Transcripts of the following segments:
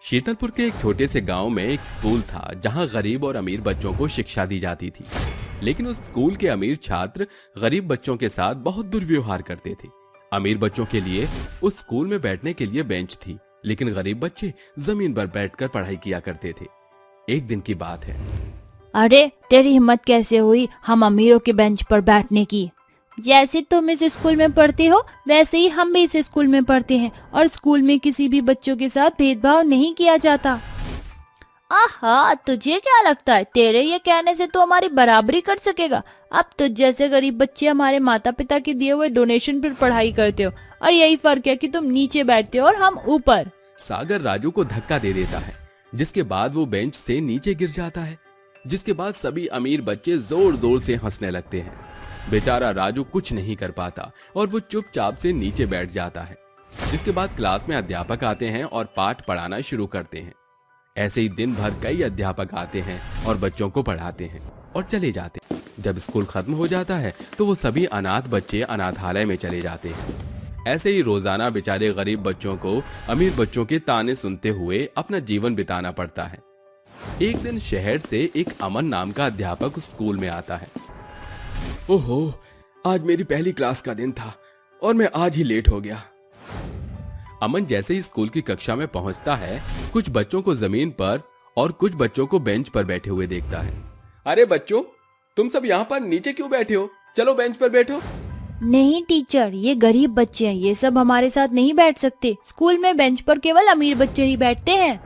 शीतलपुर के एक छोटे से गांव में एक स्कूल था जहां गरीब और अमीर बच्चों को शिक्षा दी जाती थी। लेकिन उस स्कूल के अमीर छात्र गरीब बच्चों के साथ बहुत दुर्व्यवहार करते थे। अमीर बच्चों के लिए उस स्कूल में बैठने के लिए बेंच थी, लेकिन गरीब बच्चे जमीन पर बैठकर पढ़ाई किया करते थे। एक दिन की बात है। अरे तेरी हिम्मत कैसे हुई हम अमीरों के बेंच पर बैठने की? जैसे तुम इस स्कूल में पढ़ते हो वैसे ही हम भी इस स्कूल में पढ़ते हैं और स्कूल में किसी भी बच्चों के साथ भेदभाव नहीं किया जाता। आहा, तुझे क्या लगता है तेरे ये कहने से तो हमारी बराबरी कर सकेगा? अब तुझ जैसे गरीब बच्चे हमारे माता पिता के दिए हुए डोनेशन पर पढ़ाई करते हो और यही फर्क है कि तुम नीचे बैठते हो और हम ऊपर। सागर राजू को धक्का दे देता है, जिसके बाद वो बेंच से नीचे गिर जाता है। जिसके बाद सभी अमीर बच्चे जोर जोर से हंसने लगते हैं। बेचारा राजू कुछ नहीं कर पाता और वो चुपचाप से नीचे बैठ जाता है। जिसके बाद क्लास में अध्यापक आते हैं और पाठ पढ़ाना शुरू करते हैं। ऐसे ही दिन भर कई अध्यापक आते हैं और बच्चों को पढ़ाते हैं और चले जाते हैं। जब स्कूल खत्म हो जाता है तो वो सभी अनाथ बच्चे अनाथालय में चले जाते हैं। ऐसे ही रोजाना बेचारे गरीब बच्चों को अमीर बच्चों के ताने सुनते हुए अपना जीवन बिताना पड़ता है। एक दिन शहर से एक अमन नाम का अध्यापक उस स्कूल में आता है। ओहो, आज मेरी पहली क्लास का दिन था और मैं आज ही लेट हो गया। अमन जैसे ही स्कूल की कक्षा में पहुंचता है, कुछ बच्चों को जमीन पर और कुछ बच्चों को बेंच पर बैठे हुए देखता है। अरे बच्चों, तुम सब यहाँ पर नीचे क्यों बैठे हो? चलो बेंच पर बैठो। नहीं टीचर, ये गरीब बच्चे हैं, ये सब हमारे साथ नहीं बैठ सकते। स्कूल में बेंच पर केवल अमीर बच्चे ही बैठते हैं।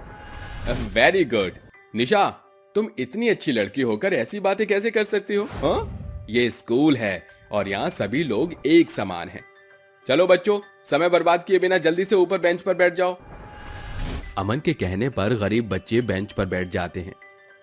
Very good. निशा, तुम इतनी अच्छी लड़की होकर ऐसी बातें कैसे कर सकती हो? हाँ, ये स्कूल है और यहाँ सभी लोग एक समान हैं। चलो बच्चों, समय बर्बाद किए बिना जल्दी से ऊपर बेंच पर बैठ जाओ। अमन के कहने पर गरीब बच्चे बेंच पर बैठ जाते हैं।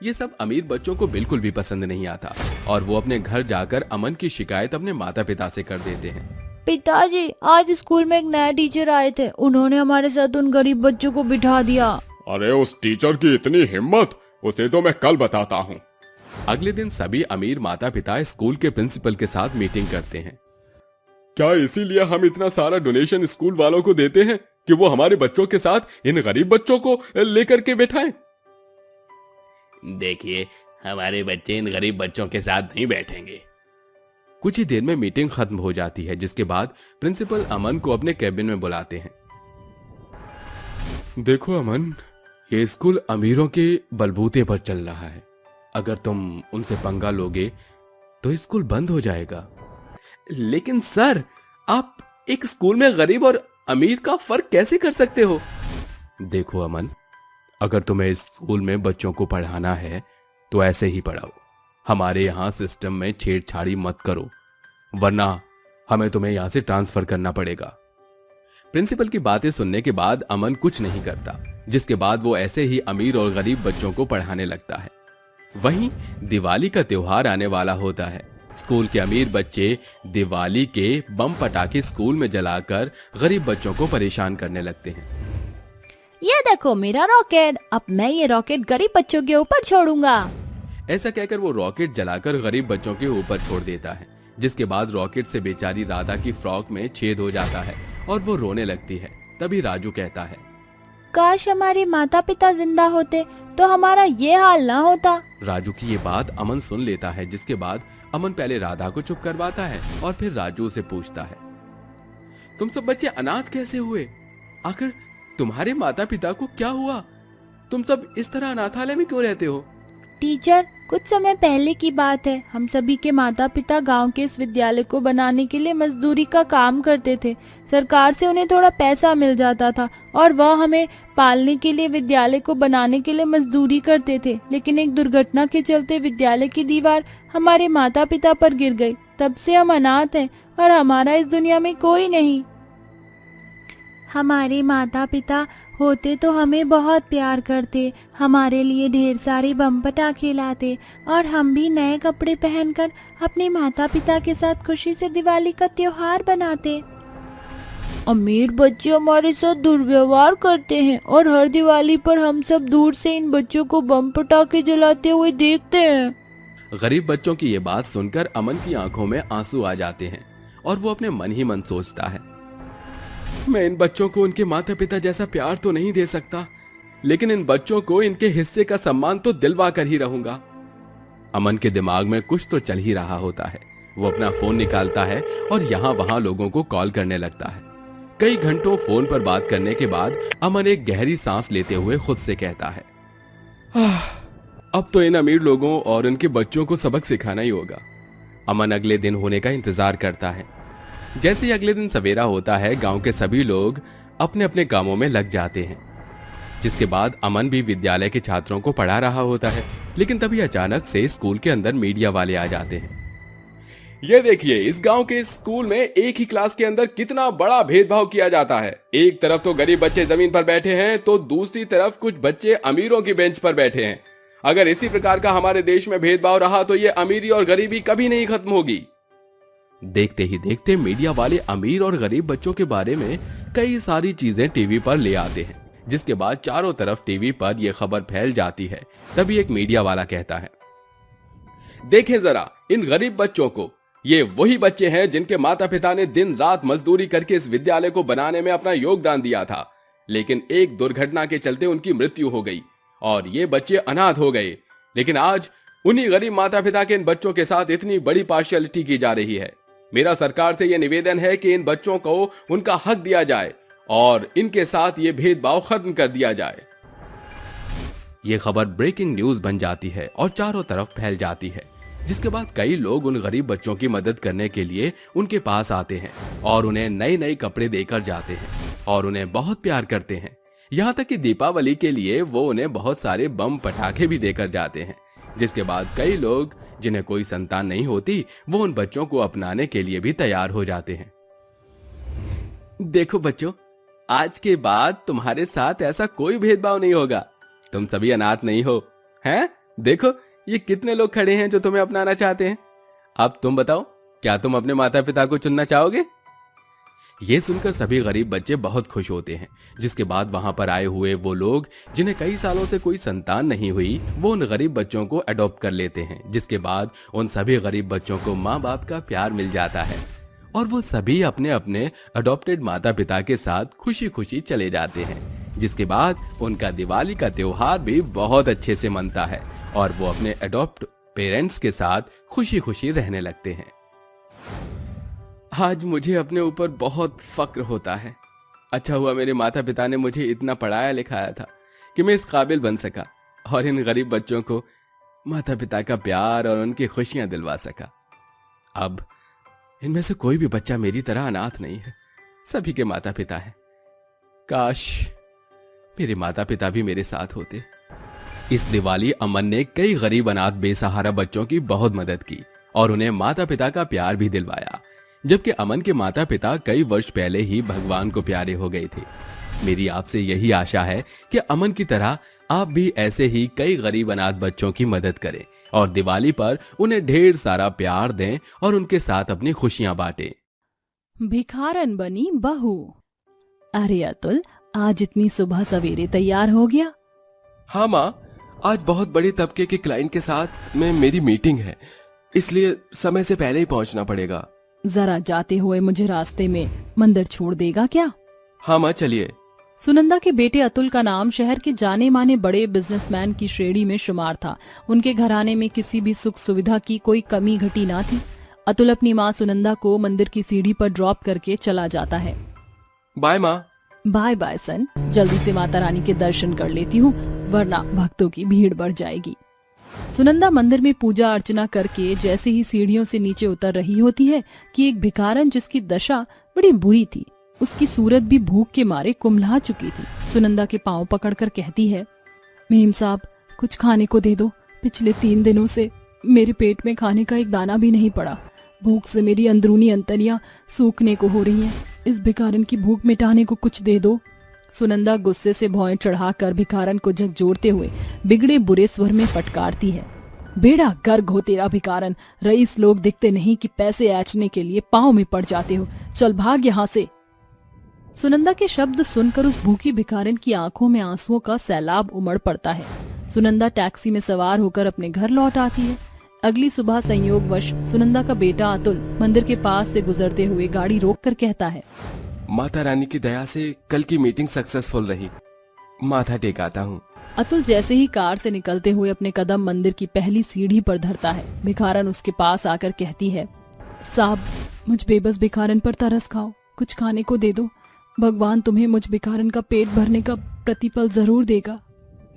ये सब अमीर बच्चों को बिल्कुल भी पसंद नहीं आता और वो अपने घर जाकर अमन की शिकायत अपने माता पिता से कर देते हैं। पिताजी, आज स्कूल में एक नया टीचर आए थे, उन्होंने हमारे साथ उन गरीब बच्चों को बिठा दिया। अरे उस टीचर की इतनी हिम्मत, उसे तो मैं कल बताता हूँ। अगले दिन सभी अमीर माता पिता स्कूल के प्रिंसिपल के साथ मीटिंग करते हैं। क्या इसीलिए हम इतना सारा डोनेशन स्कूल वालों को देते हैं कि वो हमारे बच्चों के साथ इन गरीब बच्चों को लेकर के बैठाएं? देखिए, हमारे बच्चे इन गरीब बच्चों के साथ नहीं बैठेंगे। कुछ ही देर में मीटिंग खत्म हो जाती है, जिसके बाद प्रिंसिपल अमन को अपने कैबिन में बुलाते हैं। देखो अमन, ये स्कूल अमीरों के बलबूते पर चल रहा है। अगर तुम उनसे पंगा लोगे तो स्कूल बंद हो जाएगा। लेकिन सर, आप एक स्कूल में गरीब और अमीर का फर्क कैसे कर सकते हो? देखो अमन, अगर तुम्हें इस स्कूल में बच्चों को पढ़ाना है तो ऐसे ही पढ़ाओ। हमारे यहाँ सिस्टम में छेड़छाड़ी मत करो, वरना हमें तुम्हें यहाँ से ट्रांसफर करना पड़ेगा। प्रिंसिपल की बातें सुनने के बाद अमन कुछ नहीं करता, जिसके बाद वो ऐसे ही अमीर और गरीब बच्चों को पढ़ाने लगता है। वहीं दिवाली का त्योहार आने वाला होता है। स्कूल के अमीर बच्चे दिवाली के बम पटाखे स्कूल में जलाकर गरीब बच्चों को परेशान करने लगते हैं। ये देखो मेरा रॉकेट, अब मैं ये रॉकेट गरीब बच्चों के ऊपर छोड़ूंगा। ऐसा कहकर वो रॉकेट जलाकर गरीब बच्चों के ऊपर छोड़ देता है, जिसके बाद रॉकेट से बेचारी राधा की फ्रॉक में छेद हो जाता है और वो रोने लगती है। तभी राजू कहता है, काश हमारे माता पिता जिंदा होते तो हमारा ये हाल ना होता। राजू की ये बात अमन सुन लेता है, जिसके बाद अमन पहले राधा को चुप करवाता है और फिर राजू से पूछता है, तुम सब बच्चे अनाथ कैसे हुए? आखिर तुम्हारे माता पिता को क्या हुआ? तुम सब इस तरह अनाथालय में क्यों रहते हो? टीचर, कुछ समय पहले की बात है। हम सभी के माता पिता गांव के इस विद्यालय को बनाने के लिए मजदूरी का काम करते थे। सरकार से उन्हें थोड़ा पैसा मिल जाता था और वह हमें पालने के लिए विद्यालय को बनाने के लिए मजदूरी करते थे। लेकिन एक दुर्घटना के चलते विद्यालय की दीवार हमारे माता पिता पर गिर गई। तब से हम अनाथ हैं और हमारा इस दुनिया में कोई नहीं। हमारे माता पिता होते तो हमें बहुत प्यार करते, हमारे लिए ढेर सारे बम पटाखे लाते और हम भी नए कपड़े पहनकर अपने माता पिता के साथ खुशी से दिवाली का त्योहार बनाते। अमीर बच्चे हमारे साथ दुर्व्यवहार करते हैं और हर दिवाली पर हम सब दूर से इन बच्चों को बम पटाखे जलाते हुए देखते हैं। गरीब बच्चों की ये बात सुनकर अमन की आंखों में आंसू आ जाते हैं और वो अपने मन ही मन सोचता है, मैं इन बच्चों को उनके माता पिता जैसा प्यार तो नहीं दे सकता, लेकिन इन बच्चों को इनके हिस्से का सम्मान तो दिलवा कर ही रहूंगा। अमन के दिमाग में कुछ तो चल ही रहा होता है। वो अपना फोन निकालता है और यहाँ वहां लोगों को कॉल करने लगता है। कई घंटों फोन पर बात करने के बाद अमन एक गहरी सांस लेते हुए खुद से कहता है, अब तो इन अमीर लोगों और उनके बच्चों को सबक सिखाना ही होगा। अमन अगले दिन होने का इंतजार करता है। जैसे ही अगले दिन सवेरा होता है, गांव के सभी लोग अपने अपने कामों में लग जाते हैं। जिसके बाद अमन भी विद्यालय के छात्रों को पढ़ा रहा होता है। लेकिन तभी अचानक से स्कूल के अंदर मीडिया वाले आ जाते हैं। ये देखिए, इस गांव के स्कूल में एक ही क्लास के अंदर कितना बड़ा भेदभाव किया जाता है। एक तरफ तो गरीब बच्चे जमीन पर बैठे हैं, तो दूसरी तरफ कुछ बच्चे अमीरों की बेंच पर बैठे हैं। अगर इसी प्रकार का हमारे देश में भेदभाव रहा तो ये अमीरी और गरीबी कभी नहीं खत्म होगी। देखते ही देखते मीडिया वाले अमीर और गरीब बच्चों के बारे में कई सारी चीजें टीवी पर ले आते हैं। जिसके बाद चारों तरफ टीवी पर यह खबर फैल जाती है। तभी एक मीडिया वाला कहता है, देखें जरा इन गरीब बच्चों को। ये वही बच्चे हैं जिनके माता पिता ने दिन रात मजदूरी करके इस विद्यालय को बनाने में अपना योगदान दिया था, लेकिन एक दुर्घटना के चलते उनकी मृत्यु हो गई और ये बच्चे अनाथ हो गए। लेकिन आज उन्हीं गरीब माता पिता के इन बच्चों के साथ इतनी बड़ी पार्शियलिटी की जा रही है। मेरा सरकार से यह निवेदन है कि इन बच्चों को उनका हक दिया जाए और इनके साथ ये भेदभाव खत्म कर दिया जाए। यह खबर ब्रेकिंग न्यूज बन जाती है और चारों तरफ फैल जाती है। जिसके बाद कई लोग उन गरीब बच्चों की मदद करने के लिए उनके पास आते हैं और उन्हें नए नए कपड़े देकर जाते हैं और उन्हें बहुत प्यार करते हैं। यहाँ तक कि दीपावली के लिए वो उन्हें बहुत सारे बम पटाखे भी देकर जाते हैं। जिसके बाद कई लोग जिन्हें कोई संतान नहीं होती, वो उन बच्चों को अपनाने के लिए भी तैयार हो जाते हैं। देखो बच्चों, आज के बाद तुम्हारे साथ ऐसा कोई भेदभाव नहीं होगा। तुम सभी अनाथ नहीं हो, हैं? देखो ये कितने लोग खड़े हैं जो तुम्हें अपनाना चाहते हैं। अब तुम बताओ, क्या तुम अपने माता पिता को चुनना चाहोगे? ये सुनकर सभी गरीब बच्चे बहुत खुश होते हैं। जिसके बाद वहां पर आए हुए वो लोग जिन्हें कई सालों से कोई संतान नहीं हुई, वो उन गरीब बच्चों को अडॉप्ट कर लेते हैं। जिसके बाद उन सभी गरीब बच्चों को माँ बाप का प्यार मिल जाता है और वो सभी अपने अपने अडॉप्टेड माता पिता के साथ खुशी खुशी चले जाते हैं। जिसके बाद उनका दिवाली का त्योहार भी बहुत अच्छे से मनता है और वो अपने अडॉप्ट पेरेंट्स के साथ खुशी खुशी रहने लगते हैं। आज मुझे अपने ऊपर बहुत फक्र होता है। अच्छा हुआ मेरे माता पिता ने मुझे इतना पढ़ाया लिखाया था कि मैं इस काबिल बन सका और इन गरीब बच्चों को माता पिता का प्यार और उनकी खुशियां दिलवा सका। अब इनमें से कोई भी बच्चा मेरी तरह अनाथ नहीं है, सभी के माता पिता हैं। काश मेरे माता पिता भी मेरे साथ होते। इस दिवाली अमन ने कई गरीब अनाथ बेसहारा बच्चों की बहुत मदद की और उन्हें माता पिता का प्यार भी दिलवाया। जबकि अमन के माता पिता कई वर्ष पहले ही भगवान को प्यारे हो गए थे। मेरी आपसे यही आशा है कि अमन की तरह आप भी ऐसे ही कई गरीब अनाथ बच्चों की मदद करें और दिवाली पर उन्हें ढेर सारा प्यार दें और उनके साथ अपनी खुशियां बांटें। भिखारन बनी बहू। अरे अतुल, आज इतनी सुबह सवेरे तैयार हो गया? हाँ माँ, आज बहुत बड़े तबके के क्लाइंट के साथ में मेरी मीटिंग है, इसलिए समय से पहले ही पहुंचना पड़ेगा। जरा जाते हुए मुझे रास्ते में मंदिर छोड़ देगा क्या? हाँ माँ, चलिए। सुनंदा के बेटे अतुल का नाम शहर के जाने माने बड़े बिजनेसमैन की श्रेणी में शुमार था। उनके घराने में किसी भी सुख सुविधा की कोई कमी घटी ना थी। अतुल अपनी माँ सुनंदा को मंदिर की सीढ़ी पर ड्रॉप करके चला जाता है। बाय माँ। बाय बाय सन, जल्दी से माता रानी के दर्शन कर लेती हूँ, वरना भक्तों की भीड़ बढ़ जाएगी। सुनंदा मंदिर में पूजा अर्चना करके जैसे ही सीढ़ियों से नीचे उतर रही होती है कि एक भिखारन जिसकी दशा बड़ी बुरी थी, उसकी सूरत भी भूख के मारे कुम्हला चुकी थी, सुनंदा के पांव पकड़कर कहती है, मेम साहब कुछ खाने को दे दो। पिछले 3 दिनों से मेरे पेट में खाने का एक दाना भी नहीं पड़ा। भूख से मेरी अंदरूनी अंतड़ियां सूखने को हो रही हैं। इस भिखारन की भूख मिटाने को कुछ दे दो। सुनंदा गुस्से से भौं चढ़ाकर भिखारन को झकझोरते हुए बिगड़े बुरे स्वर में फटकारती है, बेड़ा गर्क हो तेरा भिखारन। रईस लोग दिखते नहीं कि पैसे ऐचने के लिए पांव में पड़ जाते हो। चल भाग यहाँ से। सुनंदा के शब्द सुनकर उस भूखी भिखारन की आंखों में आंसुओं का सैलाब उमड़ पड़ता है। सुनंदा टैक्सी में सवार होकर अपने घर लौट आती है। अगली सुबह संयोगवश सुनंदा का बेटा अतुल मंदिर के पास से गुजरते हुए गाड़ी रोककर कहता है, माता रानी की दया से कल की मीटिंग सक्सेसफुल रही। माथा टेकाता हूँ। अतुल जैसे ही कार से निकलते हुए अपने कदम मंदिर की पहली सीढ़ी पर धरता है, भिखारन उसके पास आकर कहती है, साहब मुझ बेबस भिखारन पर तरस खाओ, कुछ खाने को दे दो, भगवान तुम्हें मुझ भिखारन का पेट भरने का प्रतिफल जरूर देगा।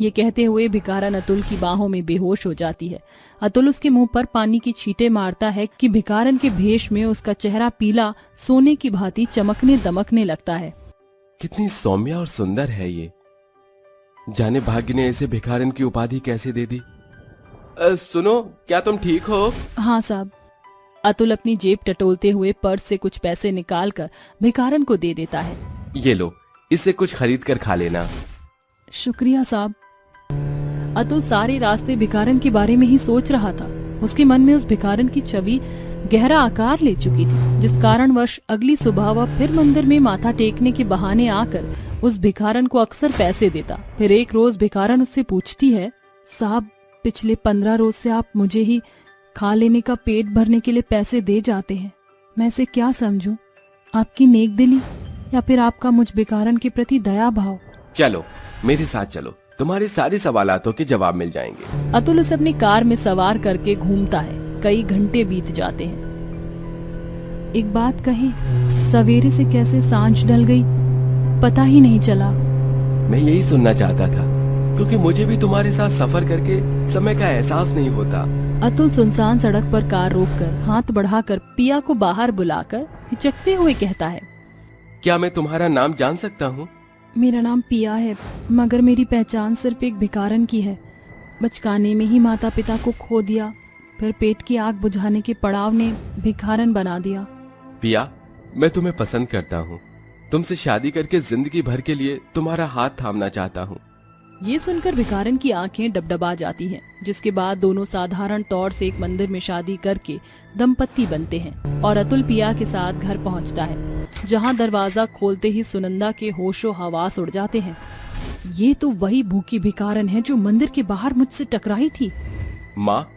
ये कहते हुए भिखारन अतुल की बाहों में बेहोश हो जाती है। अतुल उसके मुंह पर पानी की छींटे मारता है कि भिखारन के भेष में उसका चेहरा पीला सोने की भांति चमकने दमकने लगता है। कितनी सौम्य और सुंदर है ये, जाने भाग्य ने इसे भिखारन की उपाधि कैसे दे दी। सुनो, क्या तुम ठीक हो? हाँ साहब। अतुल अपनी जेब टटोलते हुए पर्स से कुछ पैसे निकालकर भिखारन को दे देता है। ये लो, इससे कुछ खरीद कर खा लेना। शुक्रिया साहब। अतुल सारे रास्ते भिखारन के बारे में ही सोच रहा था। उसके मन में उस भिखारन की छवि गहरा आकार ले चुकी थी, जिस कारणवश अगली सुबह वह फिर मंदिर में माथा टेकने के बहाने आकर उस भिखारन को अक्सर पैसे देता। फिर एक रोज भिखारन उससे पूछती है, साहब पिछले 15 रोज से आप मुझे ही खा लेने का पेट भरने के लिए पैसे दे जाते हैं, मैं इसे क्या समझूं? आपकी नेक दिली या फिर आपका मुझ भिखारन के प्रति दया भाव? चलो मेरे साथ चलो, तुम्हारे सारे सवालातों के जवाब मिल जाएंगे। अतुल उसे अपनी कार में सवार करके घूमता है। कई घंटे बीत जाते हैं। एक बात कहें, सवेरे से कैसे सांझ ढल गई पता ही नहीं चला। मैं यही सुनना चाहता था, क्योंकि मुझे भी तुम्हारे साथ सफर करके समय का एहसास नहीं होता। अतुल सुनसान सड़क पर कार रोककर हाथ बढ़ाकर पिया को बाहर बुलाकर हिचकते हुए कहता है, क्या मैं तुम्हारा नाम जान सकता हूँ? मेरा नाम पिया है, मगर मेरी पहचान सिर्फ एक भिखारन की है। बचकाने में ही माता पिता को खो दिया, फिर पेट की आग बुझाने के पड़ाव ने भिखारन बना दिया। पिया, मैं तुम्हें पसंद करता हूँ, तुमसे शादी करके जिंदगी भर के लिए तुम्हारा हाथ थामना चाहता हूँ। ये सुनकर भिखारन की आंखें डबडबा जाती हैं, जिसके बाद दोनों साधारण तौर से एक मंदिर में शादी करके दंपत्ति बनते हैं और अतुल पिया के साथ घर पहुंचता है, जहां दरवाजा खोलते ही सुनंदा के होशो हवास उड़ जाते हैं। ये तो वही भूखी भिखारन है जो मंदिर के बाहर मुझसे टकराई थी। माँ,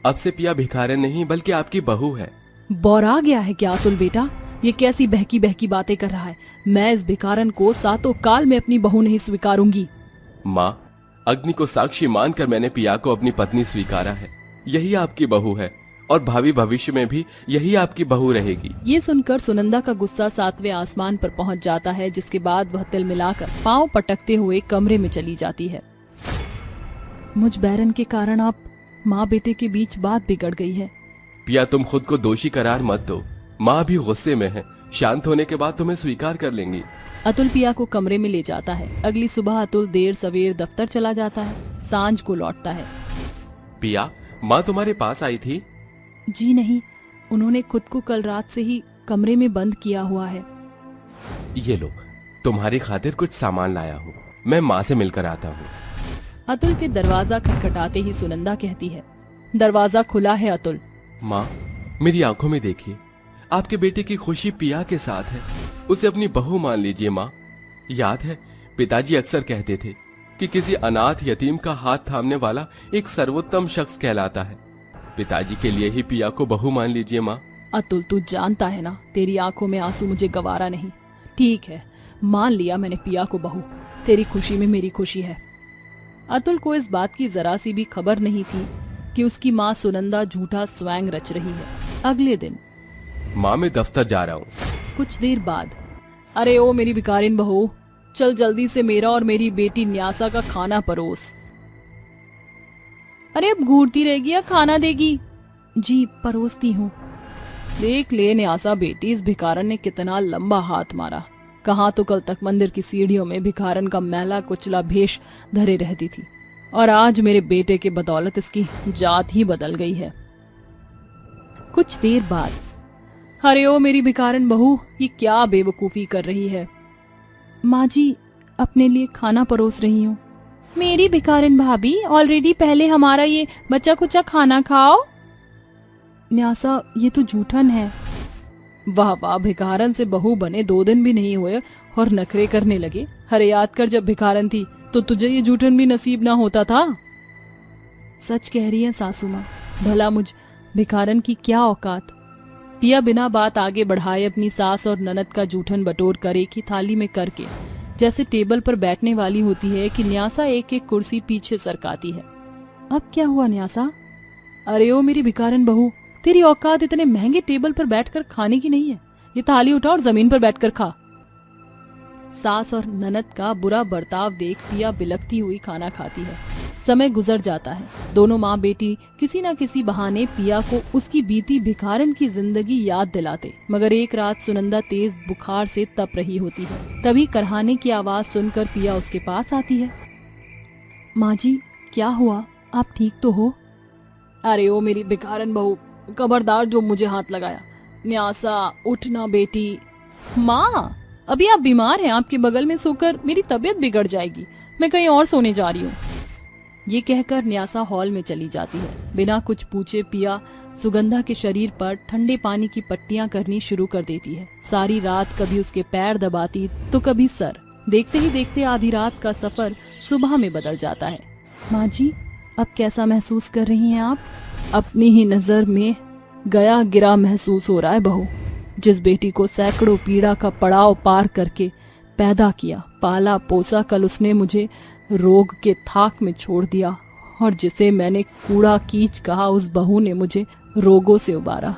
अब से पिया भिखारन नहीं बल्कि आपकी बहू है। बौरा गया है क्या अतुल बेटा? ये कैसी बहकी बहकी बातें कर रहा है? मैं इस भिखारन को सातों काल में अपनी बहू नहीं स्वीकारूंगी। माँ, अग्नि को साक्षी मानकर मैंने पिया को अपनी पत्नी स्वीकारा है। यही आपकी बहू है और भावी भविष्य में भी यही आपकी बहू रहेगी। ये सुनकर सुनंदा का गुस्सा 7वें आसमान पर पहुंच जाता है, जिसके बाद वह तिल मिलाकर पांव पटकते हुए कमरे में चली जाती है। मुझ बैरन के कारण आप माँ बेटे के बीच बात बिगड़ गई है। पिया, तुम खुद को दोषी करार मत दो। माँ भी गुस्से में है, शांत होने के बाद तुम्हें स्वीकार कर लेंगी। अतुल पिया को कमरे में ले जाता है। अगली सुबह अतुल देर सवेर दफ्तर चला जाता है। सांझ को लौटता है। पिया, माँ तुम्हारे पास आई थी? जी नहीं, उन्होंने खुद को कल रात से ही कमरे में बंद किया हुआ है। ये लो, तुम्हारी खातिर कुछ सामान लाया हूँ, मैं माँ से मिलकर आता हूँ। अतुल के दरवाजा खटखटाते ही सुनंदा कहती है, दरवाजा खुला है अतुल। माँ, मेरी आंखों में देखिए, आपके बेटे की खुशी पिया के साथ है। उसे अपनी बहू मान लीजिए माँ। याद है, पिताजी अक्सर कहते थे कि किसी अनाथ यतीम का हाथ थामने वाला एक सर्वोत्तम शख्स कहलाता है। पिताजी के लिए ही पिया को बहू मान लीजिए माँ। अतुल, तू जानता है ना, तेरी आंखों में आंसू मुझे गवारा नहीं। ठीक है, मान लिया मैंने पिया को बहू। तेरी खुशी में मेरी खुशी है। अतुल को इस बात की जरा सी भी खबर नहीं थी कि उसकी माँ सुनंदा झूठा स्वैंग रच रही है। अगले दिन, माँ, मैं दफ्तर जा रहा हूँ। कुछ देर बाद, अरे ओ मेरी भिखारिन बहू, चल जल्दी से मेरा और मेरी बेटी न्यासा का खाना परोस। अरे अब घूरती रहेगी या खाना देगी? जी परोसती हूँ। देख ले न्यासा बेटी, इस भिखारन ने कितना लंबा हाथ मारा। कहाँ तो कल तक मंदिर की सीढ़ियों में भिखारन का मैला कुचला भेष धरे रहती थी, और आज मेरे बेटे के बदौलत इसकी जात ही बदल गई है। कुछ देर बाद, अरे ओ मेरी भिखारन बहू, ये क्या बेवकूफी कर रही है? माँ जी, अपने लिए खाना परोस रही हूँ। मेरी भिखारन भाभी, ऑलरेडी पहले हमारा ये बचा कुचा खाना खाओ। न्यासा, ये तो जूठन है। वाह वाह, भिखारन से बहू बने 2 दिन भी नहीं हुए और नखरे करने लगे। अरे याद कर, जब भिखारन थी तो तुझे ये जूठन भी नसीब ना होता था। सच कह रही है सासू माँ, भला मुझ भिखारन की क्या औकात। पिया बिना बात आगे बढ़ाए अपनी सास और ननद का जूठन बटोर कर एक ही थाली में करके जैसे टेबल पर बैठने वाली होती है कि न्यासा एक एक कुर्सी पीछे सरकाती है। अब क्या हुआ न्यासा? अरे ओ मेरी भिखारन बहू, तेरी औकात इतने महंगे टेबल पर बैठकर खाने की नहीं है। ये थाली उठा और जमीन पर बैठकर खा। सास और ननद का बुरा बर्ताव देख पिया बिलखती हुई खाना खाती है। समय गुजर जाता है। दोनों माँ बेटी किसी न किसी बहाने पिया को उसकी बीती भिखारन की जिंदगी याद दिलाते। मगर एक रात सुनंदा तेज बुखार से तप रही होती है। तभी करहाने की आवाज सुनकर पिया उसके पास आती है। माँ जी, क्या हुआ? आप ठीक तो हो? अरे ओ मेरी भिखारन बहू, खबरदार जो मुझे हाथ लगाया। न्यासा, उठना बेटी। माँ, अभी आप बीमार हैं, आपके बगल में सोकर मेरी तबीयत बिगड़ जाएगी। मैं कहीं और सोने जा रही हूँ। ये कहकर न्यासा हॉल में चली जाती है। बिना कुछ पूछे पिया सुगंधा के शरीर पर ठंडे पानी की पट्टियां करनी शुरू कर देती है। सारी रात कभी उसके पैर दबाती तो कभी सर। देखते ही देखते आधी रात का सफर सुबह में बदल जाता है। माँ जी, अब कैसा महसूस कर रही हैं आप? अपनी ही नजर में गया गिरा महसूस हो रहा है बहू। जिस बेटी को सैकड़ों पीड़ा का पड़ाव पार करके पैदा किया, पाला पोसा, कल उसने मुझे रोग के थाक में छोड़ दिया। और जिसे मैंने कूड़ा कीच कहा, उस बहू ने मुझे रोगों से उबारा।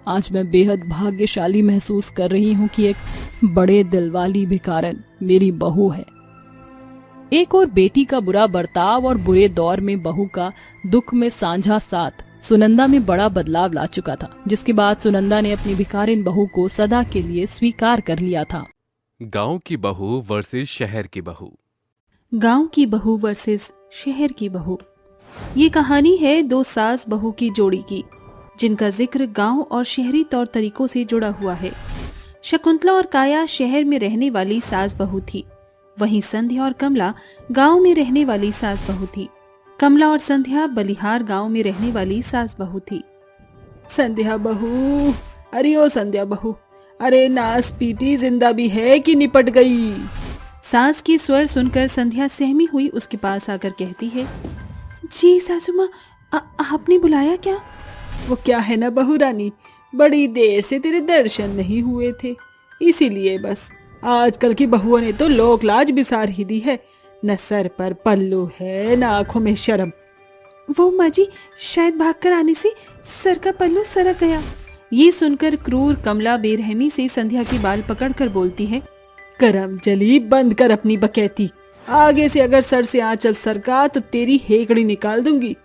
आज मैं बेहद भाग्यशाली महसूस कर रही हूँ कि एक बड़े दिल वाली भिखारन मेरी बहू है। एक और बेटी का बुरा बर्ताव और बुरे दौर में बहू का दुख में साझा साथ सुनंदा में बड़ा बदलाव ला चुका था, जिसके बाद सुनंदा ने अपनी भिखारिन बहू को सदा के लिए स्वीकार कर लिया था। गांव की बहू वर्सेस शहर की बहू। गांव की बहू वर्सेस शहर की बहू। ये कहानी है दो सास बहू की जोड़ी की, जिनका जिक्र गांव और शहरी तौर तरीकों से जुड़ा हुआ है। शकुंतला और काया शहर में रहने वाली सास बहू थी, वहीं संध्या और कमला गांव में रहने वाली सास बहू थी। कमला और संध्या बलिहार गांव में रहने वाली सास बहू थी। संध्या बहू, अरे ओ संध्या बहू, अरे नास पीटी जिंदा भी है कि निपट गई? सास की स्वर सुनकर संध्या सहमी हुई उसके पास आकर कहती है, जी सासू माँ, आपने बुलाया क्या? वो क्या है ना बहू रानी, बड़ी देर से तेरे दर्शन नहीं हुए थे, इसीलिए बस। आजकल की बहुओं ने तो लोक लाज बिसार ही दी है। न सर पर पल्लू है, न आंखों में शर्म। वो माँ जी, शायद भागकर आने से सर का पल्लू सरक गया। ये सुनकर क्रूर कमला बेरहमी से संध्या की बाल पकड़कर बोलती है, करम जली, बंद कर अपनी बकैती। आगे से अगर सर से आंचल सरका तो तेरी हेकड़ी निकाल दूंगी।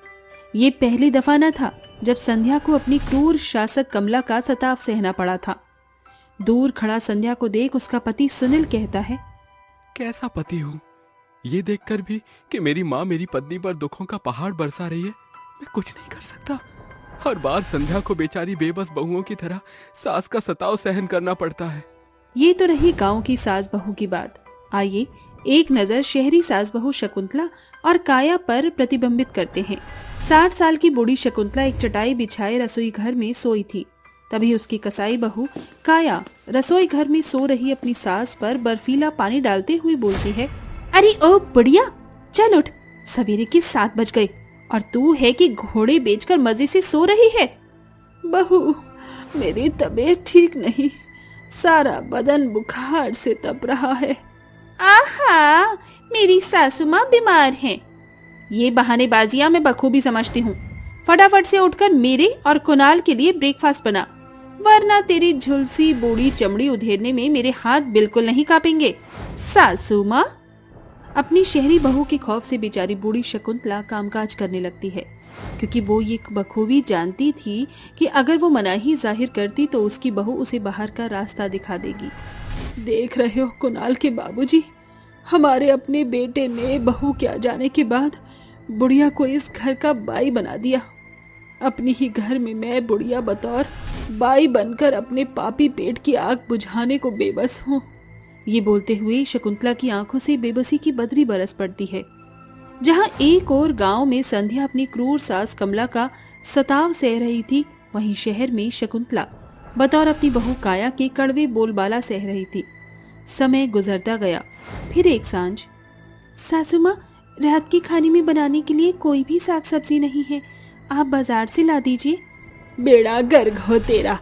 ये पहली दफा न था जब संध्या को अपनी क्रूर शासक कमला का सताव सहना पड़ा था। दूर खड़ा संध्या को देख उसका पति सुनील कहता है, कैसा पति हूँ, ये देखकर भी कि मेरी माँ मेरी पत्नी पर दुखों का पहाड़ बरसा रही है, मैं कुछ नहीं कर सकता। हर बार संध्या को बेचारी बेबस बहुओं की तरह सास का सताव सहन करना पड़ता है। ये तो रही गांव की सास बहू की बात। आइए एक नजर शहरी सास बहू शकुंतला और काया पर प्रतिबिंबित करते हैं। 60 साल की बूढ़ी शकुंतला एक चटाई बिछाए रसोई घर में सोई थी। तभी उसकी कसाई बहू काया रसोई घर में सो रही अपनी सास पर बर्फीला पानी डालते हुए बोलती है, अरे ओ बुढ़िया, चल उठ, सवेरे के 7 बज गए और तू है कि घोड़े बेचकर मजे से सो रही है। बहू, मेरी तबीयत ठीक नहीं, सारा बदन बुखार से तप रहा है। आहा, मेरी सासू माँ बीमार हैं। ये बहानेबाजियां मैं बखूबी समझती हूँ। फटाफट से उठकर मेरे और कुणाल के लिए ब्रेकफास्ट बना, वरना तेरी झुलसी बूढ़ी चमड़ी उधेड़ने में मेरे हाथ बिल्कुल नहीं कांपेंगे। सासू माँ। अपनी शहरी बहू के खौफ से बेचारी बूढ़ी शकुंतला कामकाज करने लगती है, क्योंकि वो ये बखूबी जानती थी कि अगर वो मनाही जाहिर करती तो उसकी बहू उसे बाहर का रास्ता दिखा देगी। देख रहे हो कुणाल के बाबूजी, हमारे अपने बेटे ने बहू के आ जाने के बाद बुढ़िया को इस घर का बाई बना दिया। अपनी ही घर में मैं बुढ़िया बतौर बाई बनकर अपने पापी पेट की आग बुझाने को बेबस हूँ। ये बोलते हुए शकुंतला की आंखों से बेबसी की बदरी बरस पड़ती है। जहाँ एक और गांव में संध्या अपनी क्रूर सास कमला का सताव सह रही थी, वहीं शहर में शकुंतला बतौर अपनी बहू काया के कड़वे बोलबाला सह रही थी। समय गुजरता गया। फिर एक सांझ, सासू माँ, रात के खाने में बनाने के लिए कोई भी साग सब्जी नहीं है, आप बाजार से ला दीजिए। बेड़ा गर्ग हो तेरा,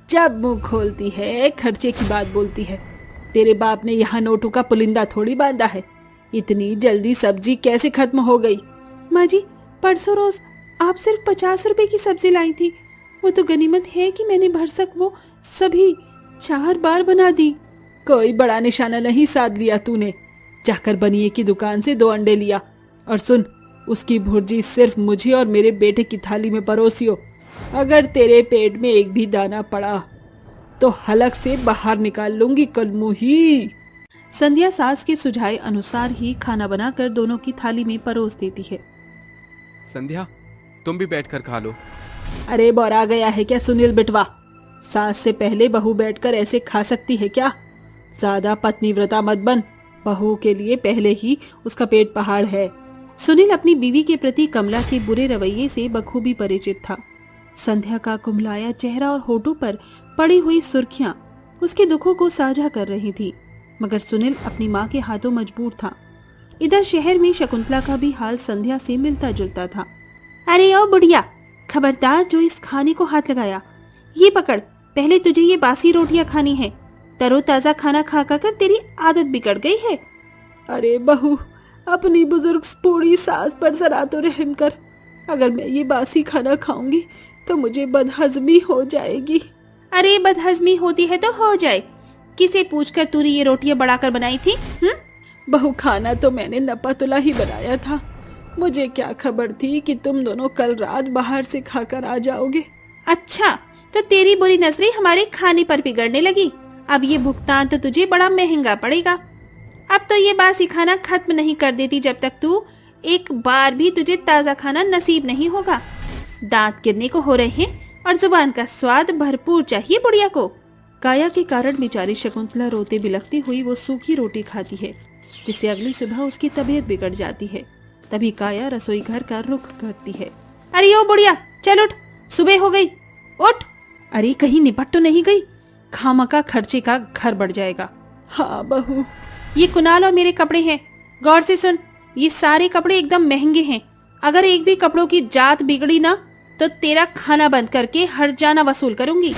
जब मुंह खोलती है खर्चे की बात बोलती है। तेरे बाप ने यहाँ नोटों का पुलिंदा थोड़ी बांधा है। इतनी जल्दी सब्जी कैसे खत्म हो गई? माँ जी, परसों रोज आप सिर्फ 50 रुपए की सब्जी लाई थी। वो तो गनीमत है कि मैंने भरसक वो सभी 4 बार बना दी। कोई बड़ा निशाना नहीं साध लिया तूने। जाकर बनिए की दुकान से 2 अंडे लिया, और सुन, उसकी भुर्जी सिर्फ मुझे और मेरे बेटे की थाली में परोसियो। अगर तेरे पेट में एक भी दाना पड़ा तो हलक से बाहर निकाल लूंगी कलमुही। संध्या सास के सुझाए अनुसार ही खाना बनाकर दोनों की थाली में परोस देती है। संध्या, तुम भी बैठकर खा लो। अरे बौरा गया है क्या सुनील बिटवा? सास से पहले बहू बैठकर ऐसे खा सकती है क्या? ज्यादा पत्नीव्रता मत बन। बहू के लिए पहले ही उसका पेट पहाड़ है। सुनील अपनी बीवी के प्रति कमला के बुरे रवैये से बखूबी परिचित था। संध्या का कुमलाया चेहरा और होठों पर पड़ी हुई सुर्खियां उसके दुखों को साझा कर रही थी, मगर सुनील अपनी माँ के हाथों मजबूर था। इधर शहर में शकुंतला का भी हाल संध्या से मिलता जुलता था। अरे ओ बुढ़िया, खबरदार जो इस खाने को हाथ लगाया। ये पकड़, पहले तुझे ये बासी रोटियां खानी है। तरोताजा खाना खा कर तेरी आदत बिगड़ गई है। अरे बहू, अपनी बुजुर्ग बूढ़ी सास पर जरा तो रहम कर। अगर मैं ये बासी खाना खाऊंगी तो मुझे बदहजमी हो जाएगी। अरे बदहजमी होती है तो हो जाए। किसे पूछकर तूने ये रोटियां बढ़ाकर बनाई थी? बहू, खाना तो मैंने नपातुला ही बनाया था। मुझे क्या खबर थी कि तुम दोनों कल रात बाहर से खाकर आ जाओगे। अच्छा, तो तेरी बुरी नजरें हमारे खाने पर बिगड़ने लगी। अब ये भुगतान तो तुझे बड़ा महंगा पड़ेगा। अब तो ये बासी खाना खत्म नहीं कर देती जब तक तू एक बार भी तुझे ताजा खाना नसीब नहीं होगा। दांत गिरने को हो रहे हैं और जुबान का स्वाद भरपूर चाहिए बुढ़िया को। काया के कारण बेचारी शकुंतला रोते बिलखती हुई वो सूखी रोटी खाती है, जिससे अगली सुबह उसकी तबीयत बिगड़ जाती है। तभी काया रसोई घर का रुख करती है। अरे ओ बुढ़िया, चल उठ, सुबह हो गई, उठ। अरे कहीं निपट तो नहीं गई? खामका खर्चे का घर बढ़ जाएगा। हाँ बहू। ये कुणाल और मेरे कपड़े हैं, गौर से सुन। ये सारे कपड़े एकदम महंगे हैं। अगर एक भी कपड़ों की जात बिगड़ी ना तो तेरा खाना बंद करके हर्जाना वसूल करूंगी।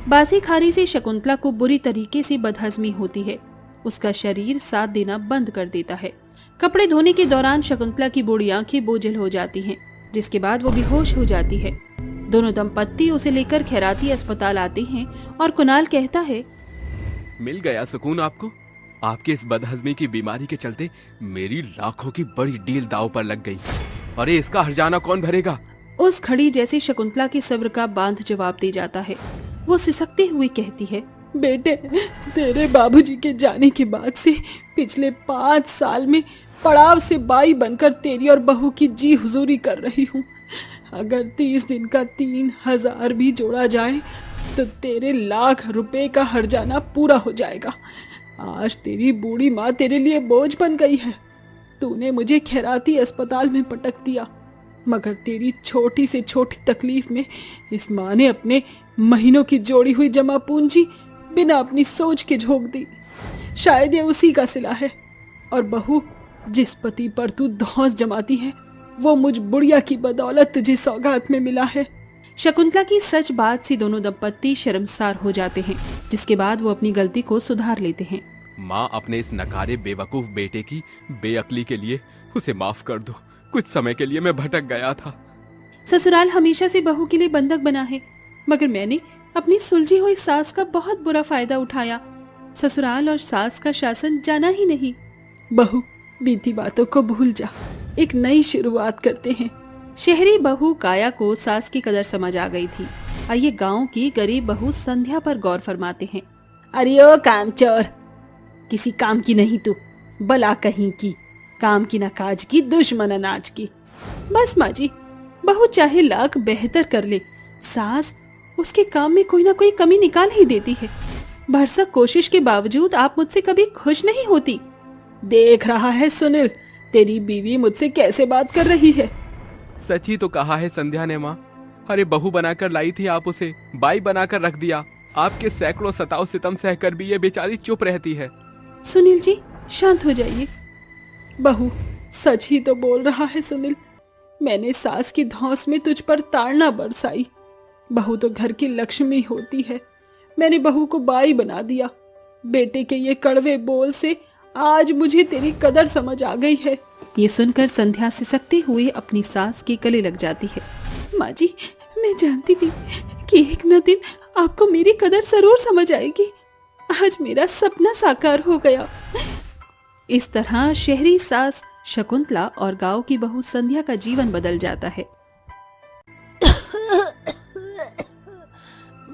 बासी खाने से शकुंतला को बुरी तरीके से बदहजमी होती है। उसका शरीर साथ देना बंद कर देता है। कपड़े धोने के दौरान शकुंतला की बूढ़ी आंखें बोझल हो जाती हैं, जिसके बाद वो बेहोश हो जाती है। दोनों दंपत्ति उसे लेकर खैराती अस्पताल आते हैं और कुणाल कहता है, मिल गया सुकून आपको? आपके इस बदहजमी की बीमारी के चलते मेरी लाखों की बड़ी डील दांव पर लग गई। अरे इसका हर्जाना कौन भरेगा? उस खड़ी जैसे शकुंतला के सब्र का बांध जवाब दे जाता है। वो सिसकते हुए कहती है, बेटे, तेरे बाबूजी के जाने के बाद से पिछले 5 साल में पड़ाव से बाई बनकर तेरी और बहू की जी हुजूरी कर रही हूँ। अगर 30 दिन का 3000 भी जोड़ा जाए तो तेरे लाख रुपए का हर्जाना पूरा हो जाएगा। आज तेरी बूढ़ी माँ तेरे लिए बोझ बन गई है। तूने मुझे खैराती अस्पताल में पटक दिया, मगर तेरी छोटी से छोटी तकलीफ में इस माँ ने अपने महीनों की जोड़ी हुई जमा पूंजी बिना अपनी सोच के झोंक दी। शायद ये उसी का सिला है। और बहू, जिस पति पर तू धौंस जमाती है वो मुझ बुढ़िया की बदौलत तुझे सौगात में मिला है। शकुंतला की सच बात से दोनों दंपत्ति शर्मसार हो जाते हैं, जिसके बाद वो अपनी गलती को सुधार लेते हैं। माँ, अपने इस नकारे बेवकूफ बेटे की बेअक्ली के लिए उसे माफ कर दो। कुछ समय के लिए मैं भटक गया था। ससुराल हमेशा से बहू के लिए बंधक बना है, मगर मैंने अपनी सुलझी हुई सास का बहुत बुरा फायदा उठाया। ससुराल और सास का शासन जाना ही नहीं। बहू, बीती बातों को भूल जा, एक नई शुरुआत करते हैं। शहरी बहू काया को सास की कदर समझ आ गई थी और ये गांव की गरीब बहू संध्या पर गौर फरमाते हैं। अरे ओ कामचोर, किसी काम की नहीं तू, बला कहीं की, काम की न काज की, दुश्मन अनाज की। बस माँ जी, बहू चाहे लाख बेहतर कर ले, सास उसके काम में कोई ना कोई कमी निकाल ही देती है। भरसक कोशिश के बावजूद आप मुझसे कभी खुश नहीं होती। देख रहा है सुनील, तेरी बीवी मुझसे कैसे बात कर रही है। सच ही तो कहा है संध्या ने माँ। अरे बहू बनाकर लाई थी आप, उसे बाई बनाकर रख दिया। आपके सैकड़ों सताव सितम सहकर भी ये बेचारी चुप रहती है। सुनील जी, शांत हो जाइए। बहू सच ही तो बोल रहा है सुनील। मैंने सास की धौंस में तुझ पर ताड़ना बरसाई। बहू तो घर की लक्ष्मी होती है। मैंने बहू को बाई बना दिया। बेटे के ये कड़वे बोल से आज मुझे तेरी कदर समझ आ गई है। ये सुनकर संध्या सिसकते हुए अपनी सास के गले लग जाती है। माँ जी, मैं जानती थी कि एक न दिन आपको मेरी कदर जरूर समझ आएगी। आज मेरा सपना साकार हो गया। इस तरह शहरी सास शकुंतला और गांव की बहू संध्या का जीवन बदल जाता है।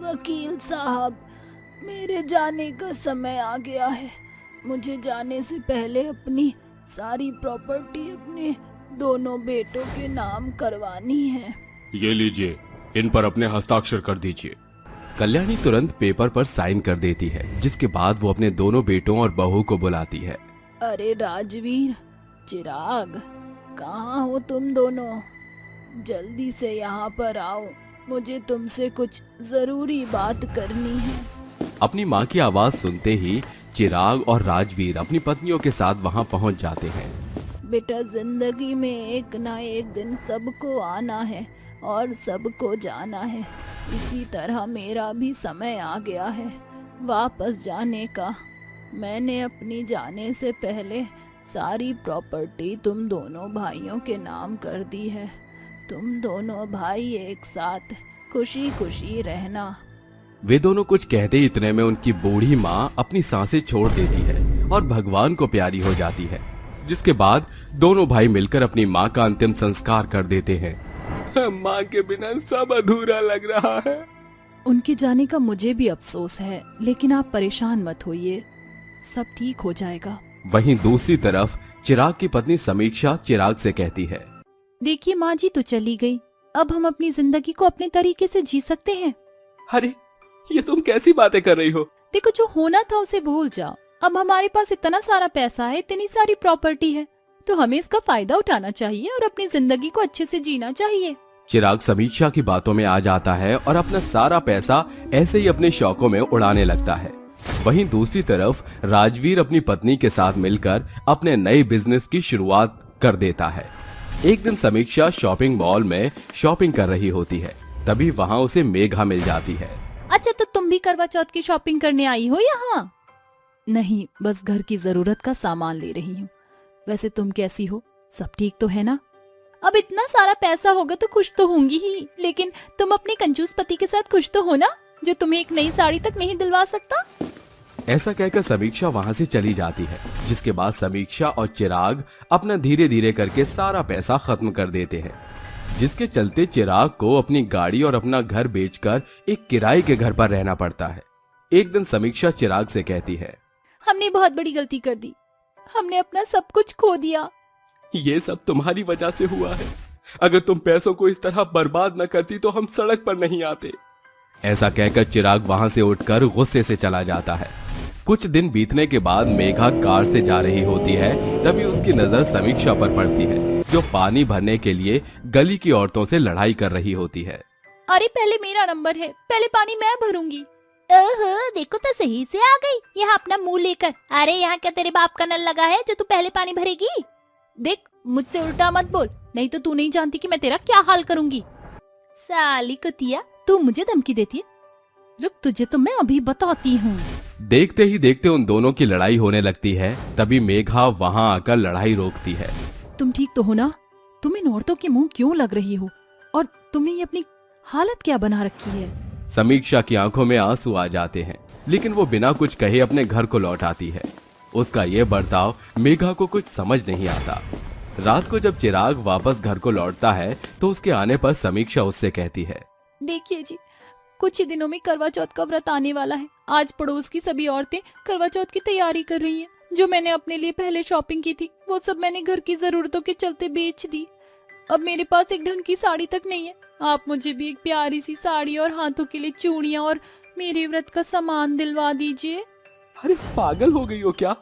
वकील साहब, मेरे जाने का समय आ गया है। मुझे जाने से पहले अपनी सारी प्रॉपर्टी अपने दोनों बेटों के नाम करवानी है। ये लीजिए, इन पर अपने हस्ताक्षर कर दीजिए। कल्याणी तुरंत पेपर पर साइन कर देती है, जिसके बाद वो अपने दोनों बेटों और बहू को बुलाती है। अरे राजवीर, चिराग, कहाँ हो तुम दोनों? जल्दी से यहाँ पर आओ, मुझे तुमसे कुछ जरूरी बात करनी है। अपनी माँ की आवाज सुनते ही चिराग और राजवीर अपनी पत्नियों के साथ वहाँ पहुँच जाते हैं। बेटा, जिंदगी में एक ना एक दिन सबको आना है और सबको जाना है। इसी तरह मेरा भी समय आ गया है वापस जाने का। मैंने अपनी जाने से पहले सारी प्रॉपर्टी तुम दोनों भाइयों के नाम कर दी है। तुम दोनों भाई एक साथ खुशी खुशी रहना। वे दोनों कुछ कहते ही इतने में उनकी बूढ़ी माँ अपनी सांसें छोड़ देती है और भगवान को प्यारी हो जाती है, जिसके बाद दोनों भाई मिलकर अपनी माँ का अंतिम संस्कार कर देते हैं। माँ के बिना सब अधूरा लग रहा है। उनके जाने का मुझे भी अफसोस है, लेकिन आप परेशान मत होइए, सब ठीक हो जाएगा। वहीं दूसरी तरफ चिराग की पत्नी समीक्षा चिराग से कहती है, देखिए माँ जी तो चली गई, अब हम अपनी जिंदगी को अपने तरीके से जी सकते हैं। अरे, ये तुम कैसी बातें कर रही हो? देखो, जो होना था उसे भूल जाओ। अब हमारे पास इतना सारा पैसा है, इतनी सारी प्रॉपर्टी है, तो हमें इसका फायदा उठाना चाहिए और अपनी जिंदगी को अच्छे से जीना चाहिए। चिराग समीक्षा की बातों में आ जाता है और अपना सारा पैसा ऐसे ही अपने शौकों में उड़ाने लगता है। वहीं दूसरी तरफ राजवीर अपनी पत्नी के साथ मिलकर अपने नए बिजनेस की शुरुआत कर देता है। एक दिन समीक्षा शॉपिंग मॉल में शॉपिंग कर रही होती है, तभी वहाँ उसे मेघा मिल जाती है। अच्छा, तो तुम भी करवा चौथ की शॉपिंग करने आई हो यहाँ? नहीं, बस घर की जरूरत का सामान ले रही हूँ। वैसे तुम कैसी हो? सब ठीक तो है ना? अब इतना सारा पैसा होगा तो खुश तो होंगी ही, लेकिन तुम अपने कंजूस पति के साथ खुश तो हो ना, जो तुम्हें एक नई साड़ी तक नहीं दिलवा सकता? ऐसा कहकर समीक्षा वहाँ से चली जाती है, जिसके बाद समीक्षा और चिराग अपना धीरे धीरे करके सारा पैसा खत्म कर देते हैं, जिसके चलते चिराग को अपनी गाड़ी और अपना घर बेचकर एक किराए के घर पर रहना पड़ता है। एक दिन समीक्षा चिराग से कहती है, हमने बहुत बड़ी गलती कर दी, हमने अपना सब कुछ खो दिया। ये सब तुम्हारी वजह से हुआ है। अगर तुम पैसों को इस तरह बर्बाद न करती तो हम सड़क पर नहीं आते। ऐसा कहकर चिराग वहां से उठकर गुस्से से चला जाता है। कुछ दिन बीतने के बाद मेघा कार से जा रही होती है, तभी उसकी नजर समीक्षा पर पड़ती है, जो पानी भरने के लिए गली की औरतों से लड़ाई कर रही होती है। अरे, पहले मेरा नंबर है, पहले पानी मैं भरूंगी। ओहो, देखो तो सही से आ गई यहाँ अपना मुंह लेकर। अरे, यहाँ क्या तेरे बाप का नल लगा है जो तू पहले पानी भरेगी? देख, मुझसे उल्टा मत बोल, नहीं तो तू नहीं जानती कि मैं तेरा क्या हाल करूंगी। साली कुतिया, तू मुझे धमकी देती है? रुक, तुझे तो मैं अभी बताती हूँ। देखते ही देखते उन दोनों की लड़ाई होने लगती है। तभी मेघा वहां आकर लड़ाई रोकती है। तुम ठीक तो हो ना? तुम इन औरतों के मुंह क्यों लग रही हो, और तुमने ये अपनी हालत क्या बना रखी है? समीक्षा की आंखों में आंसू आ जाते हैं, लेकिन वो बिना कुछ कहे अपने घर को लौट आती है। उसका ये बर्ताव मेघा को कुछ समझ नहीं आता। रात को जब चिराग वापस घर को लौटता है तो उसके आने पर समीक्षा उससे कहती है, देखिए जी, कुछ ही दिनों में करवा चौथ का व्रत आने वाला है। आज पड़ोस की सभी औरतें करवा चौथ की तैयारी कर रही हैं। जो मैंने अपने लिए पहले शॉपिंग की थी वो सब मैंने घर की जरूरतों के चलते बेच दी। अब मेरे पास एक ढंग की साड़ी तक नहीं है। आप मुझे भी एक प्यारी सी साड़ी और हाथों के लिए चूड़ियाँ और मेरे व्रत का सामान दिलवा दीजिए। अरे, पागल हो गई हो क्या?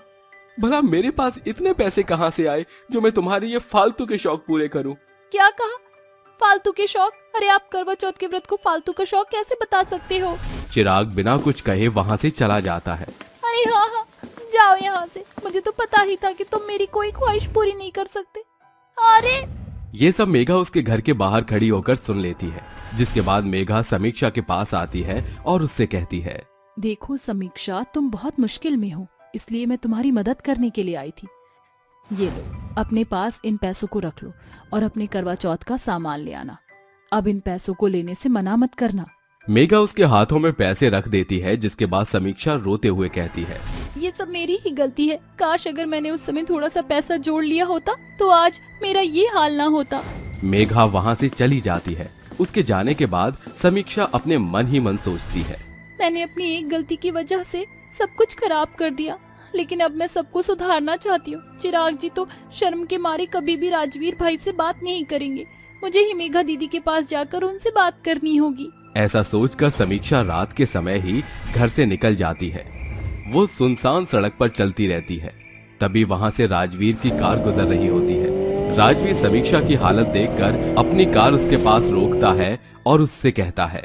भला मेरे पास इतने पैसे कहाँ से आए जो मैं तुम्हारे ये फालतू के शौक पूरे करूं? क्या कहा? फालतू के शौक? अरे, आप करवा चौथ के व्रत को फालतू का शौक कैसे बता सकते हो? चिराग बिना कुछ कहे वहां से चला जाता है। अरे हाँ हाँ, जाओ यहाँ से। मुझे तो पता ही था कि तुम मेरी कोई ख्वाहिश पूरी नहीं कर सकते। अरे, ये सब मेघा उसके घर के बाहर खड़ी होकर सुन लेती है, जिसके बाद मेघा समीक्षा के पास आती है और उससे कहती है, देखो समीक्षा, तुम बहुत मुश्किल में हो, इसलिए मैं तुम्हारी मदद करने के लिए आई थी। ये लो, अपने पास इन पैसों को रख लो और अपने करवा चौथ का सामान ले आना। अब इन पैसों को लेने से मना मत करना। मेघा उसके हाथों में पैसे रख देती है, जिसके बाद समीक्षा रोते हुए कहती है, ये सब मेरी ही गलती है। काश अगर मैंने उस समय थोड़ा सा पैसा जोड़ लिया होता तो आज मेरा ये हाल ना होता। मेघा वहाँ से चली जाती है। उसके जाने के बाद समीक्षा अपने मन ही मन सोचती है, मैंने अपनी एक गलती की वजह से सब कुछ खराब कर दिया, लेकिन अब मैं सबको सुधारना चाहती हूँ। चिराग जी तो शर्म के मारे कभी भी राजवीर भाई से बात नहीं करेंगे। मुझे ही मेघा दीदी के पास जाकर उनसे बात करनी होगी। ऐसा सोचकर समीक्षा रात के समय ही घर से निकल जाती है। वो सुनसान सड़क पर चलती रहती है। तभी वहाँ से राजवीर की कार गुजर रही होती है। राजवीर समीक्षा की हालत देखकर अपनी कार उसके पास रोकता है और उससे कहता है,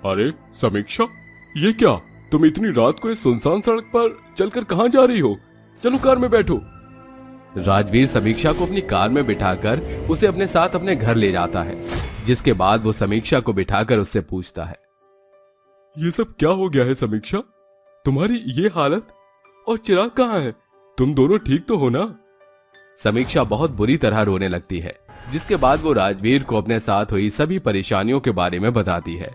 अरे समीक्षा, ये क्या? तुम इतनी रात को इस सुनसान सड़क पर चलकर कहाँ जा रही हो? चलो कार में बैठो। राजवीर समीक्षा को अपनी कार में बिठाकर उसे अपने साथ अपने घर ले जाता है, जिसके बाद वो समीक्षा को बिठाकर उससे पूछता है, ये सब क्या हो गया है समीक्षा? तुम्हारी ये हालत? और चिराग कहाँ है? तुम दोनों ठीक तो हो ना? समीक्षा बहुत बुरी तरह रोने लगती है, जिसके बाद वो राजवीर को अपने साथ हुई सभी परेशानियों के बारे में बताती है,